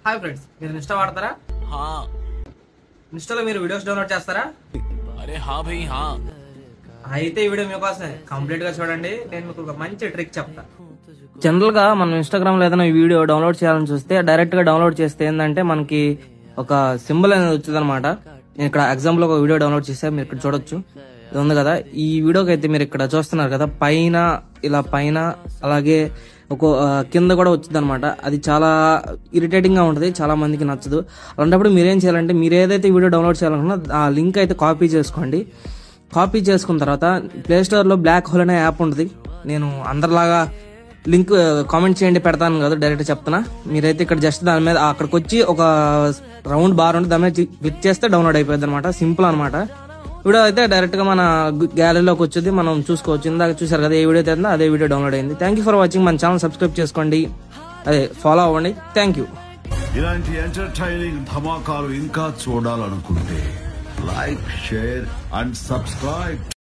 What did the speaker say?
Hi friends, మీరు Insta వాడతారా? ఇన్స్టాలో మీరు వీడియోస్ డౌన్లోడ్ చేస్తారా? అరే హా భయ్ హా. అయితే ఈ వీడియో మీకోసమే, కంప్లీట్ గా చూడండి. నేను మీకు ఒక మంచి ట్రిక్ చెప్తా. జనరల్ గా మనం ఇన్స్టాగ్రామ్ లో ఏదైనా వీడియో డౌన్లోడ్ చేయాలని చూస్తే డైరెక్ట్ గా డౌన్లోడ్ చేస్తే ఏంటంటే మనకి ఒక సింబల్ అనేది వచ్చింది అనమాట. నేను ఇక్కడ ఎగ్జాంపుల్ ఒక వీడియో డౌన్లోడ్ చేస్తే మీరు ఇక్కడ చూడొచ్చు, ఇది ఉంది కదా. ఈ వీడియోకి అయితే మీరు ఇక్కడ చూస్తున్నారు కదా, పైన ఇలా పైన అలాగే ఒక కింద కూడా వచ్చింది అనమాట. అది చాలా ఇరిటేటింగ్ గా ఉంటుంది, చాలా మందికి నచ్చదు. అలాంటప్పుడు మీరేం చేయాలంటే, మీరు ఏదైతే వీడియో డౌన్లోడ్ చేయాలనుకున్నా ఆ లింక్ అయితే కాపీ చేసుకోండి. కాపీ చేసుకున్న తర్వాత ప్లే స్టోర్ లో బ్లాక్ హోల్ అనే యాప్ ఉంటుంది. నేను అందరిలాగా లింక్ కామెంట్ చేయండి పెడతాను కదా, డైరెక్ట్ చెప్తున్నా. మీరైతే ఇక్కడ జస్ట్ దాని మీద అక్కడికి వచ్చి ఒక రౌండ్ బార్ ఉంటుంది, దాని మీద క్లిక్ చేస్తే డౌన్లోడ్ అయిపోయింది అనమాట. సింపుల్ అనమాట. వీడియో అయితే డైరెక్ట్ గా మన గ్యాలరీలోకి వచ్చేది, మనం చూసుకోవచ్చు. ఇందాక చూసారు కదా, ఏ వీడియో అయితే అదే వీడియో డౌన్లోడ్ అయింది. Thank you for watching. మన ఛానల్ సబ్స్క్రైబ్ చేసుకోండి, అదే ఫాలో అవ్వండి. Thank you. ఇలాంటి ఎంటర్టైనింగ్ ధమాకాలు ఇంకా చూడాలనుకుంటే లైక్, షేర్ అండ్ సబ్స్క్రైబ్.